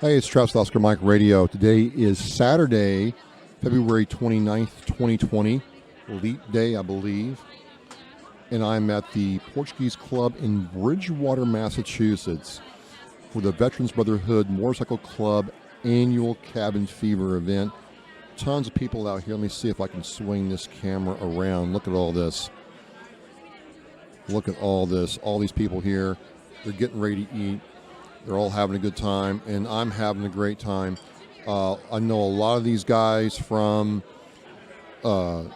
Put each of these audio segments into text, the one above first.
Hey, it's Travis Oscar Mike Radio. Today is Saturday, February 29th, 2020, Leap Day, I believe. And I'm at the Portuguese Club in Bridgewater, Massachusetts for the Veterans Brotherhood Motorcycle Club annual Cabin Fever event. Tons of people out here. Let me see if I can swing this camera around. Look at all this. Look at all this. All these people here. They're getting ready to eat. They're all having a good time, and I'm having a great time. I know a lot of these guys from the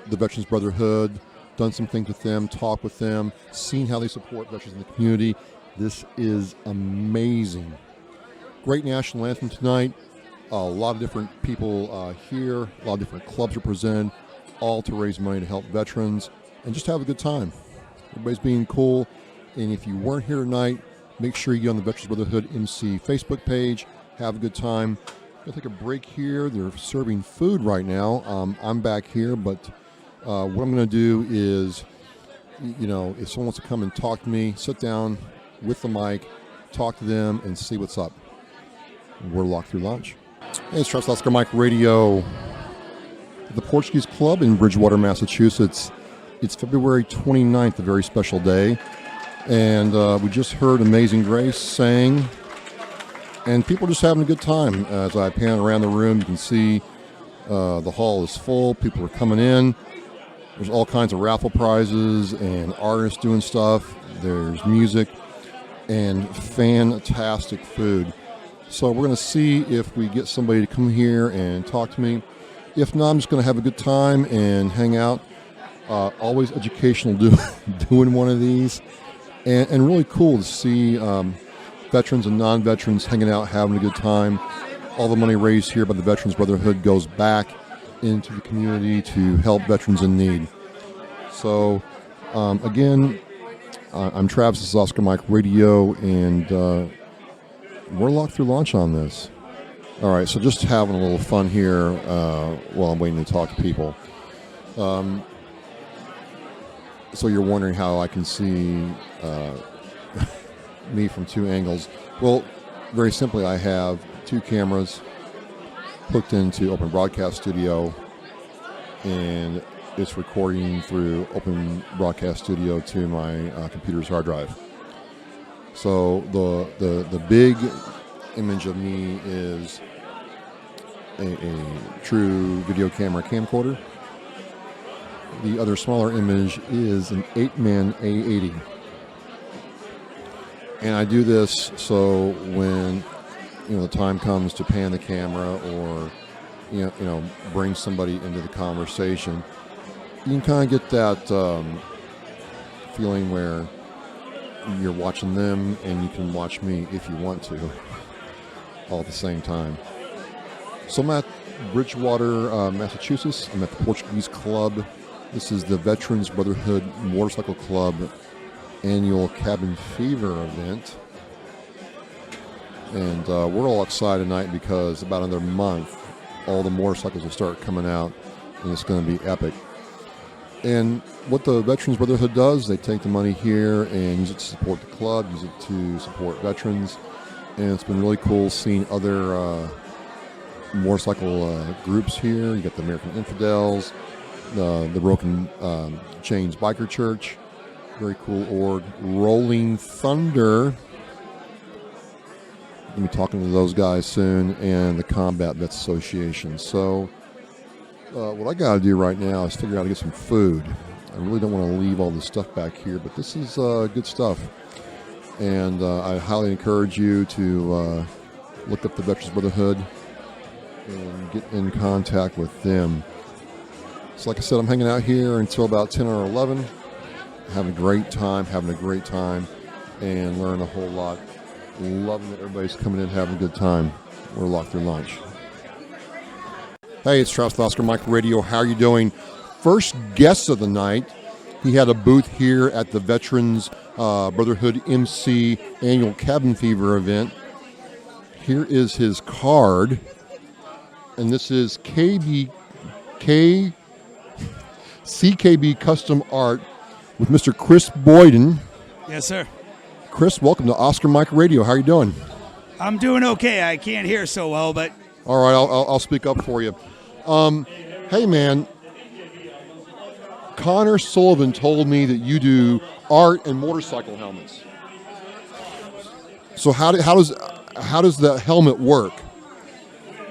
Veterans Brotherhood, done some things with them, talked with them, seen how they support veterans in the community. This is amazing. Great national anthem tonight. A lot of different people here, a lot of different clubs are presented, all to raise money to help veterans and just have a good time. Everybody's being cool, and if you weren't here tonight, make sure you get on the Veterans Brotherhood MC Facebook page. Have a good time. Gonna take a break here. They're serving food right now. I'm back here, but what I'm going to do is, you know, if someone wants to come and talk to me, sit down with the mic, talk to them, and see what's up. We're locked through lunch. Hey, it's Travis Oscar Mike Radio. At the Portuguese Club in Bridgewater, Massachusetts. It's February 29th, a very special day. And we just heard Amazing Grace sang, and people are just having a good time. As I pan around the room, you can see the hall is full. People are coming in. There's all kinds of raffle prizes and artists doing stuff. There's music and fantastic food. So we're going to see if we get somebody to come here and talk to me. If not, I'm just going to have a good time and hang out. Always educational doing one of these. And really cool to see veterans and non-veterans hanging out, having a good time. All the money raised here by the Veterans Brotherhood goes back into the community to help veterans in need. So, again, I'm Travis, this is Oscar Mike Radio, and we're locked through launch on this. All right, so just having a little fun here while I'm waiting to talk to people. So you're wondering how I can see me from two angles. Well, very simply, I have two cameras hooked into Open Broadcast Studio, and it's recording through Open Broadcast Studio to my computer's hard drive. So the big image of me is a true video camera camcorder. The other smaller image is an 8-man A80. And I do this so when the time comes to pan the camera or bring somebody into the conversation, you can kind of get that feeling where you're watching them and you can watch me if you want to, all at the same time. So I'm at Bridgewater, Massachusetts. I'm at the Portuguese Club. This is the Veterans Brotherhood Motorcycle Club annual Cabin Fever event. And we're all excited tonight because about another month, all the motorcycles will start coming out, and it's going to be epic. And what the Veterans Brotherhood does, they take the money here and use it to support the club, use it to support veterans. And it's been really cool seeing other motorcycle groups here. You got the American Infidels, the Broken Chains Biker Church, very cool org. Rolling Thunder, I'll be talking to those guys soon, and the Combat Vets Association. So what I got to do right now is figure out how to get some food. I really don't want to leave all this stuff back here, but this is good stuff. And I highly encourage you to look up the Veterans Brotherhood and get in contact with them. So like I said, I'm hanging out here until about 10 or 11. Having a great time, and learning a whole lot. Loving that everybody's coming in, having a good time. We're locked through lunch. Hey, it's Travis Oscar Mike Radio. How are you doing? First guest of the night. He had a booth here at the Veterans Brotherhood MC annual Cabin Fever event. Here is his card. And this is CKB Custom Art with Mr. Chris Boyden. Yes, sir. Chris, welcome to Oscar Mike Radio. How are you doing? I'm doing okay. I can't hear so well, but All right, I'll speak up for you. Hey, man, Connor Sullivan told me that you do art and motorcycle helmets. So how does the helmet work?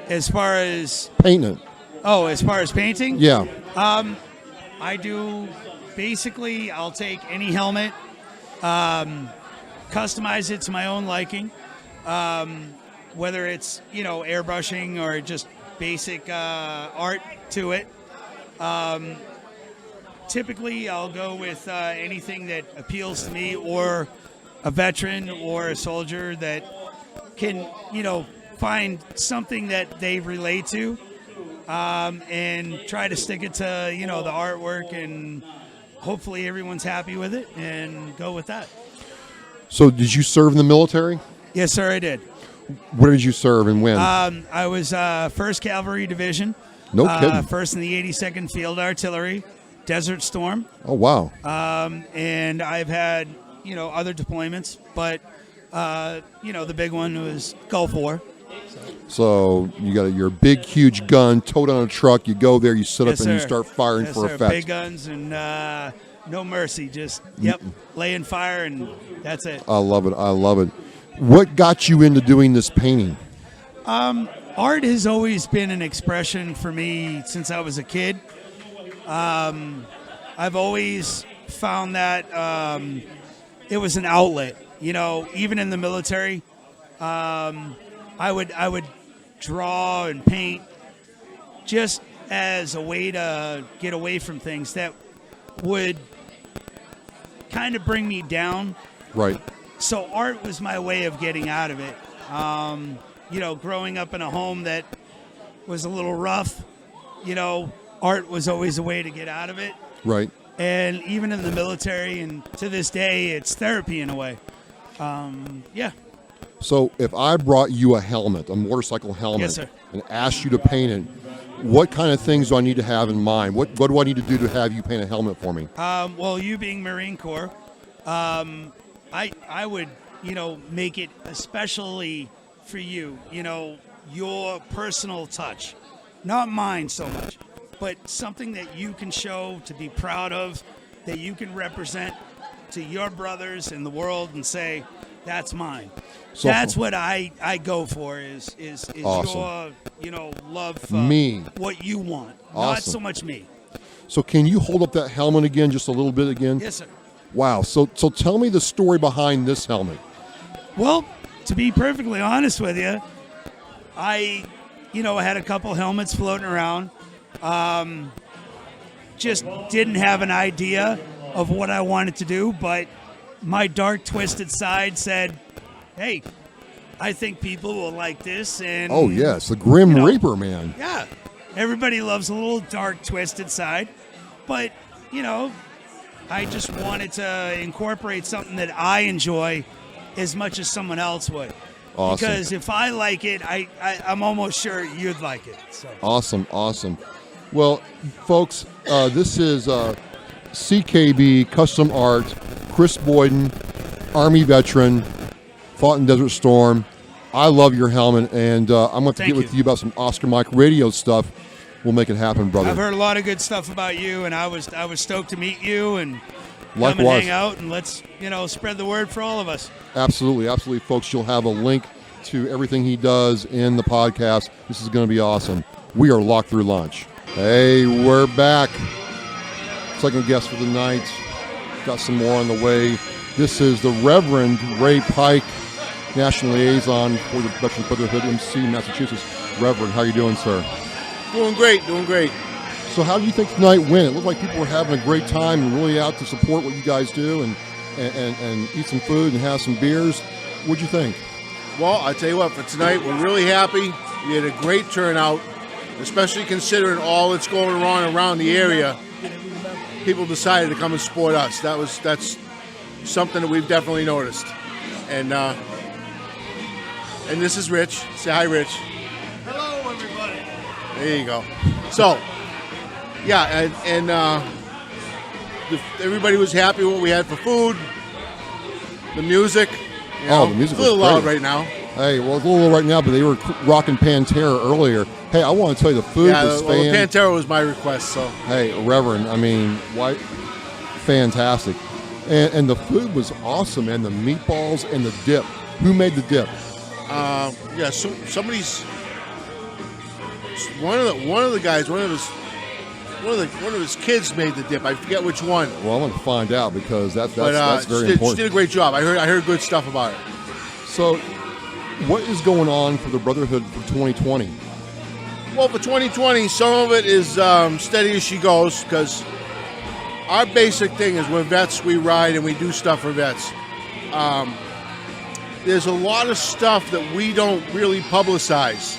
as far as Painting it. as far as painting, Yeah. I do basically. I'll take any helmet, customize it to my own liking, whether it's airbrushing or just basic art to it. Typically, I'll go with anything that appeals to me, or a veteran or a soldier that can, find something that they relate to, and try to stick it to, the artwork, and hopefully everyone's happy with it, and go with that. So did you serve in the military? Yes, sir, I did. Where did you serve and when? I was 1st Cavalry Division. No kidding. 1st in the 82nd Field Artillery, Desert Storm. Oh, wow. And I've had, other deployments, but, the big one was Gulf War. So you got your big, huge gun towed on a truck. You go there, you sit Yes, up, and you sir. start firing Yes, for sir. effect. Big guns and no mercy. Just, laying fire, and that's it. I love it. I love it. What got you into doing this painting? Art has always been an expression for me since I was a kid. I've always found that it was an outlet. Even in the military, I would draw and paint just as a way to get away from things that would kind of bring me down. Right. So art was my way of getting out of it. Growing up in a home that was a little rough, art was always a way to get out of it. Right. And even in the military, and to this day, it's therapy in a way. Yeah. So if I brought you a helmet, a motorcycle helmet, Yes, sir. and asked you to paint it, what kind of things do I need to have in mind? What do I need to do to have you paint a helmet for me? Well, you being Marine Corps, I would, make it especially for you, your personal touch. Not mine so much, but something that you can show to be proud of, that you can represent to your brothers in the world and say, that's mine. So, That's what I go for is Awesome. your, love for Me. what you want, not Awesome. so much me. So can you hold up that helmet again, just a little bit again? Yes, sir. Wow. So tell me the story behind this helmet. Well, to be perfectly honest with you, I had a couple helmets floating around. Just didn't have an idea of what I wanted to do, but my dark, twisted side said, hey, I think people will like this. And Oh, yes, the Grim Reaper, man. yeah, everybody loves a little dark, twisted side. But, I just wanted to incorporate something that I enjoy as much as someone else would. Awesome. Because if I like it, I'm almost sure you'd like it. So. Awesome. Well, folks, this is CKB Custom Art, Chris Boyden, Army veteran, fought in Desert Storm. I love your helmet, and I'm going to Thank get with you. you about some Oscar Mike radio stuff. We'll make it happen, brother. I've heard a lot of good stuff about you, and I was stoked to meet you and come and Likewise. hang out, and let's spread the word for all of us. Absolutely, folks. You'll have a link to everything he does in the podcast. This is going to be awesome. We are locked through lunch. Hey, we're back. Second guest for the night. Got some more on the way. This is the Reverend Ray Pike, National Liaison for the Veterans Brotherhood, MC, Massachusetts. Reverend, how you doing, sir? Doing great. So how do you think tonight went? It looked like people were having a great time and really out to support what you guys do and eat some food and have some beers. What'd you think? Well, I tell you what, for tonight, we're really happy. We had a great turnout, especially considering all that's going on around the area. People decided to come and support us. That's something that we've definitely noticed. And this is Rich. Say hi, Rich. Hello, everybody. There you go. So, yeah, everybody was happy with what we had for food, the music. The music it's a little was loud great. right now. Hey, well, it's a little right now, but they were rocking Pantera earlier. Hey, I want to tell you, the food was well, Pantera was my request, so. Hey, Reverend, I mean, fantastic. And the food was awesome, and the meatballs and the dip. Who made the dip? So somebody's one of the guys, one of his kids made the dip. I forget which one. Well, I want to find out because that's very important. She did a great job. I heard good stuff about it. So, what is going on for the Brotherhood for 2020? Well, for 2020, some of it is steady as she goes, because our basic thing is we're vets, we ride, and we do stuff for vets. There's a lot of stuff that we don't really publicize,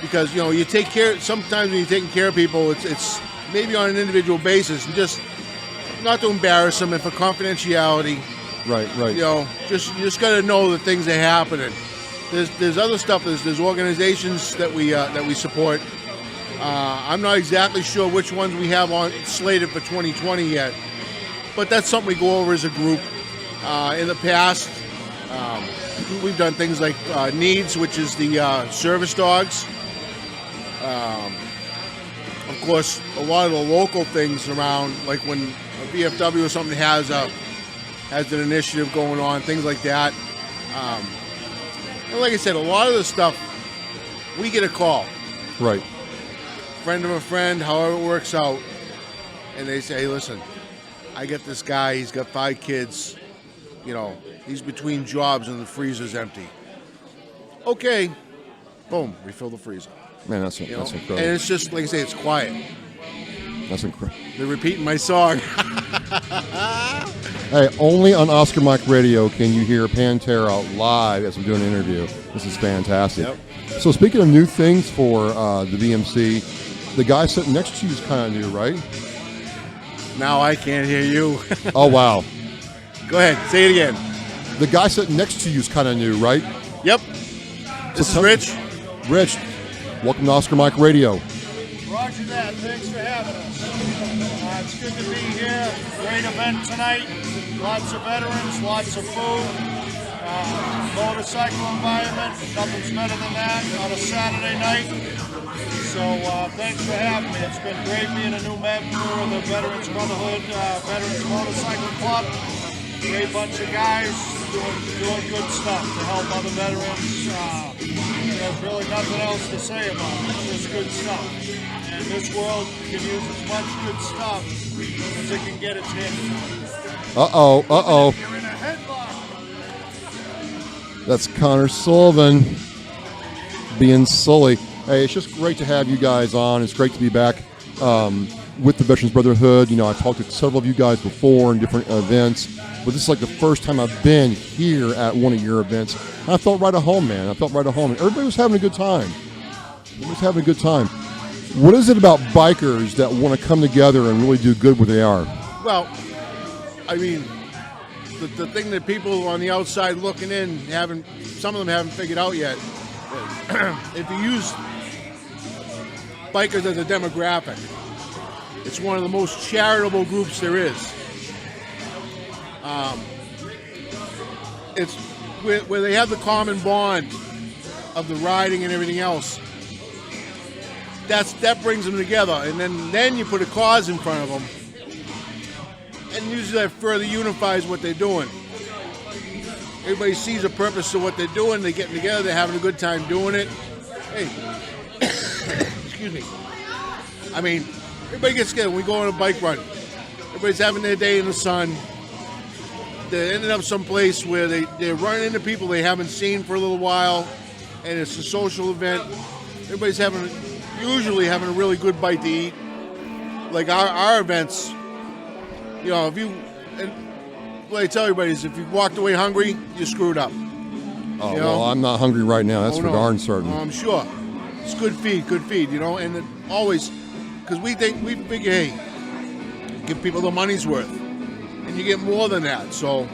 because you take care. Sometimes when you're taking care of people, it's maybe on an individual basis, and just not to embarrass them, and for confidentiality. Right. You just got to know the things that are happening. There's other stuff. There's organizations that we support. I'm not exactly sure which ones we have on slated for 2020 yet, but that's something we go over as a group. In the past, we've done things like Needs, which is the service dogs. Of course, a lot of the local things around, like when a VFW or something has an initiative going on, things like that. And like I said, a lot of the stuff, we get a call. Right. Friend of a friend, however it works out, and they say, hey, listen, I get this guy, he's got 5 kids, he's between jobs and the freezer's empty. Okay, boom, refill the freezer. Man, that's incredible. And it's just, like I say, it's quiet. That's incredible. They're repeating my song. Hey, only on Oscar Mike Radio can you hear Pantera live as we do an interview. This is fantastic. Yep. So speaking of new things for the BMC, the guy sitting next to you is kind of new, right? Now I can't hear you. Oh, wow. Go ahead, say it again. The guy sitting next to you is kind of new, right? Yep. This is Rich. Rich, welcome to Oscar Mike Radio. Roger that. Thanks for having us. It's good to be here. Great event tonight. Lots of veterans, lots of food. Motorcycle environment. Nothing's better than that on a Saturday night. So thanks for having me. It's been great being a new member of the Veterans Brotherhood, Veterans Motorcycle Club. Great bunch of guys doing good stuff to help other veterans. There's really nothing else to say about it. It's just good stuff. And this world can use as much good stuff as it can get its hands on. You're in a headlock. That's Connor Sullivan being silly. Hey, it's just great to have you guys on. It's great to be back with the Veterans Brotherhood. I've talked to several of you guys before in different events, but this is like the first time I've been here at one of your events. I felt right at home, man. I felt right at home. And everybody was having a good time. What is it about bikers that want to come together and really do good where they are? Well, I mean, the thing that people on the outside looking in some of them haven't figured out yet. If you use bikers as a demographic, it's one of the most charitable groups there is. It's where they have the common bond of the riding and everything else. That brings them together, and then you put a cause in front of them, and usually that further unifies what they're doing. Everybody sees a purpose to what they're doing. They're getting together. They're having a good time doing it. Hey, excuse me. I mean, everybody gets together. We go on a bike run. Everybody's having their day in the sun. They're ending up someplace where they're running into people they haven't seen for a little while, and it's a social event. Everybody's usually having a really good bite to eat. Like our events, what I tell everybody is if you walked away hungry, you screwed up. Oh, well, I'm not hungry right now. That's for darn certain. I'm sure. It's good feed, and it always, because we figure, hey, give people the money's worth, and you get more than that. So,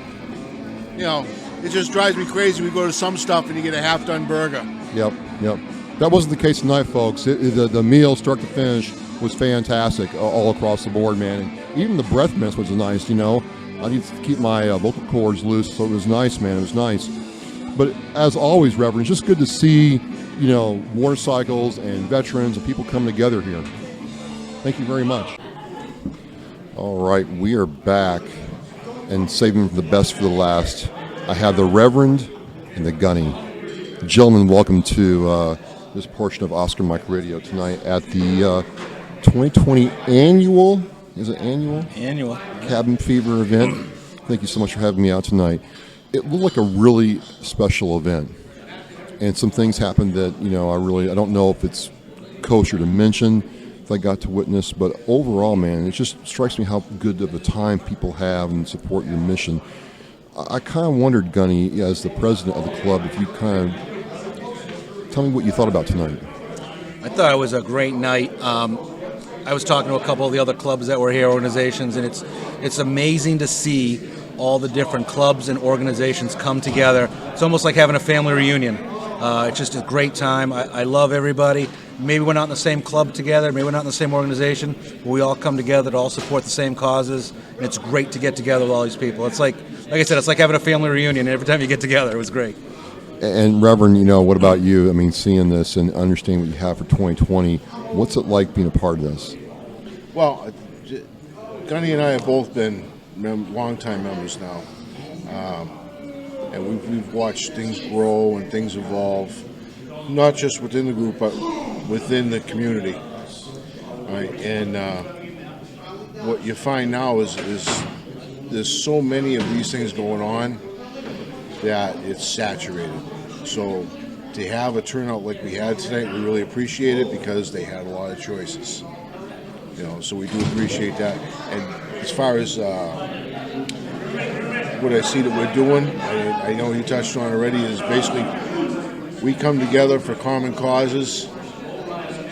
it just drives me crazy. We go to some stuff and you get a half-done burger. Yep. That wasn't the case tonight, folks. The meal, start to finish, was fantastic all across the board, man. And even the breath mints was nice, I need to keep my vocal cords loose, so it was nice, man. It was nice. But as always, Reverend, it's just good to see, motorcycles and veterans and people come together here. Thank you very much. All right, we are back and saving the best for the last. I have the Reverend and the Gunny. Gentlemen, welcome to this portion of Oscar Mike Radio tonight at the 2020 annual, is it annual? Annual. Cabin Fever event. Thank you so much for having me out tonight. It looked like a really special event. And some things happened that, I don't know if it's kosher to mention, if I got to witness, but overall, man, it just strikes me how good of a time people have and support your mission. I kind of wondered, Gunny, as the president of the club, if you kind of tell me what you thought about tonight. I thought it was a great night. I was talking to a couple of the other clubs that were here, organizations, and it's amazing to see all the different clubs and organizations come together. It's almost like having a family reunion. It's just a great time. I love everybody. Maybe we're not in the same club together, maybe we're not in the same organization, but we all come together to all support the same causes, and it's great to get together with all these people. It's like I said, it's like having a family reunion. Every time you get together, it was great. And Reverend, what about you? I mean, seeing this and understanding what you have for 2020, what's it like being a part of this? Well, Gunny and I have both been longtime members now, and we've watched things grow and things evolve, not just within the group, but within the community. Right? And what you find now is there's so many of these things going on that it's saturated. So to have a turnout like we had tonight, we really appreciate it because they had a lot of choices. So we do appreciate that. And as far as what I see that we're doing, I know you touched on already, is basically we come together for common causes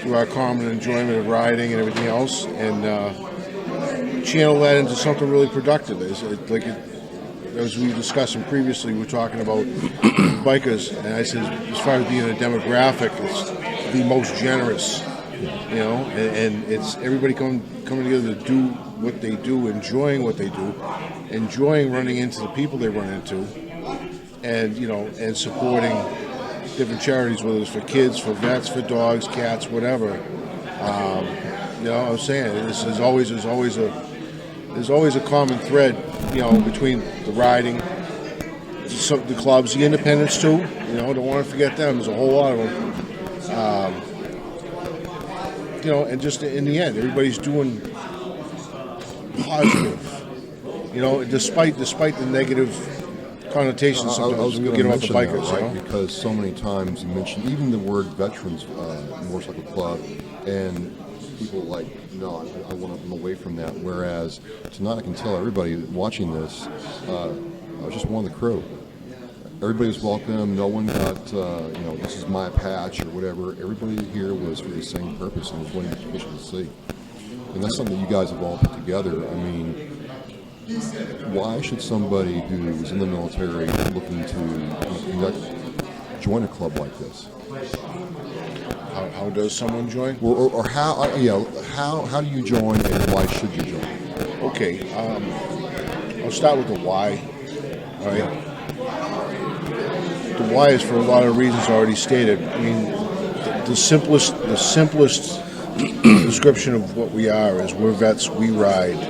through our common enjoyment of riding and everything else, and channel that into something really productive. As we were discussing previously, we were talking about bikers, and I said, as far as being a demographic, it's the most generous, and it's everybody coming together to do what they do, enjoying what they do, enjoying running into the people they run into, and supporting different charities, whether it's for kids, for vets, for dogs, cats, whatever. I'm saying there's always a common thread, between the riding, the clubs, the independents too. Don't want to forget them. There's a whole lot of them. And just in the end, everybody's doing positive. Despite the negative connotations sometimes we get about the bikers. That, right? Because so many times you mention even the word veterans motorcycle club, and people like, no, I want to away from that. Whereas tonight I can tell everybody watching this, I was just one of the crew. Everybody was welcome. No one got, this is my patch or whatever. Everybody here was for the same purpose and was wanting to see. And that's something that you guys have all put together. I mean, why should somebody who's in the military looking to join a club like this? How does someone join? Or how do you join, and why should you join? Okay, I'll start with the why. All right. The why is for a lot of reasons already stated. I mean, the simplest description of what we are is we're vets, we ride,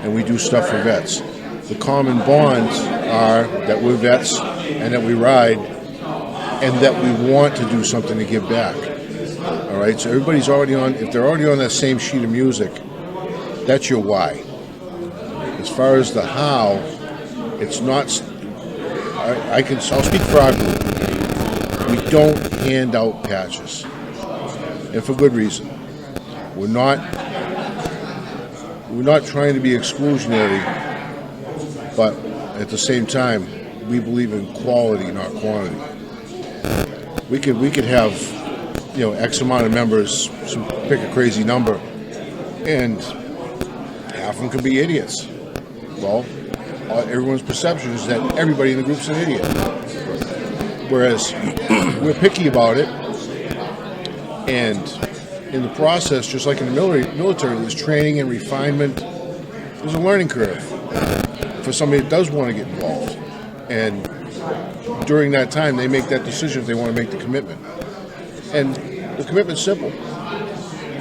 and we do stuff for vets. The common bonds are that we're vets and that we ride and that we want to do something to give back. All right, so everybody's already on, if they're already on that same sheet of music, that's your why. As far as the how, it's not, I'll speak for our group. We don't hand out patches, and for good reason. We're not trying to be exclusionary, but at the same time, we believe in quality, not quantity. We could have, X amount of members, pick a crazy number, and half of them could be idiots. Well, everyone's perception is that everybody in the group's an idiot. Whereas we're picky about it, and in the process, just like in the military, there's training and refinement. There's a learning curve for somebody that does want to get involved. And during that time, they make that decision if they want to make the commitment. And the commitment's simple.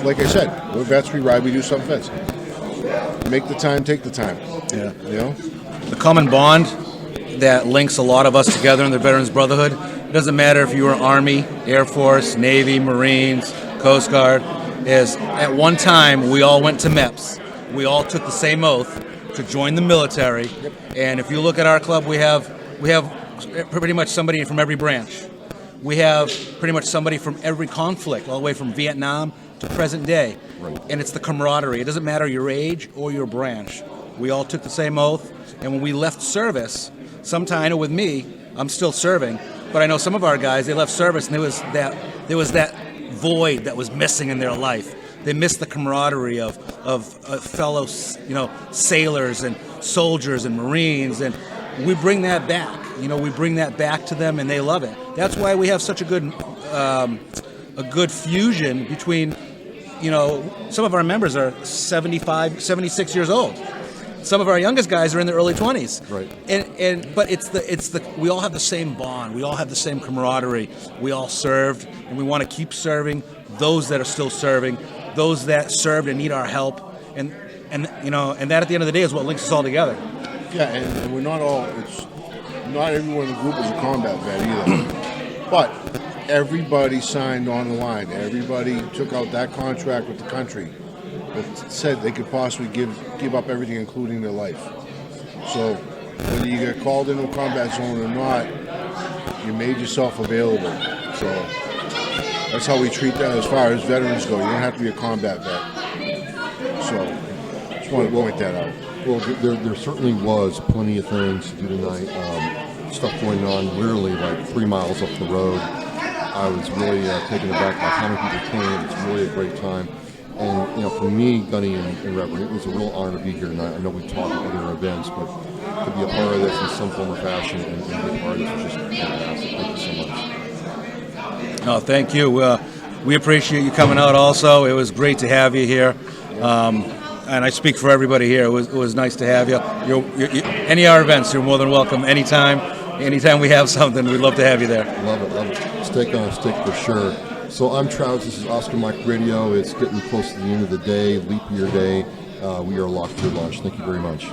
Like I said, we're vets, we ride, we do something vets. Make the time, take the time. Yeah. You know? The common bond that links a lot of us together in the Veterans Brotherhood, it doesn't matter if you were Army, Air Force, Navy, Marines, Coast Guard, is at one time we all went to MEPS. We all took the same oath to join the military. Yep. And if you look at our club, we have pretty much somebody from every branch. We have pretty much somebody from every conflict, all the way from Vietnam to present day. Right. And it's the camaraderie. It doesn't matter your age or your branch. We all took the same oath. And when we left service, sometime, I know with me, I'm still serving, but I know some of our guys, they left service and there was that void that was missing in their life. They missed the camaraderie of fellow, sailors and soldiers and Marines, and we bring that back. We bring that back to them, and they love it. That's why we have such a good fusion between, some of our members are 75, 76 years old. Some of our youngest guys are in their early 20s. Right. But we all have the same bond. We all have the same camaraderie. We all served, and we want to keep serving those that are still serving, those that served and need our help, and that at the end of the day is what links us all together. Yeah, and we're not all, not everyone in the group is a combat vet either. But everybody signed on the line. Everybody took out that contract with the country that said they could possibly give up everything, including their life. So whether you get called into a combat zone or not, you made yourself available. So that's how we treat that as far as veterans go. You don't have to be a combat vet. So just want to point that out. Well, there certainly was plenty of things to do tonight. Stuff going on literally like 3 miles up the road. I was really taken aback by how many people came. It's really a great time. And, for me, Gunny and Reverend, it was a real honor to be here tonight. I know we talked at other events, but to be a part of this in some form or fashion and be a part of this was just fantastic. Thank you so much. Oh, thank you. We appreciate you coming out also. It was great to have you here. And I speak for everybody here. It was nice to have you. Any of our events, you're more than welcome anytime. Anytime we have something, we'd love to have you there. Love it. Steak on a stick for sure. So I'm Travis. This is Oscar Mike Radio. It's getting close to the end of the day, leap year day. We are locked to lunch. Thank you very much.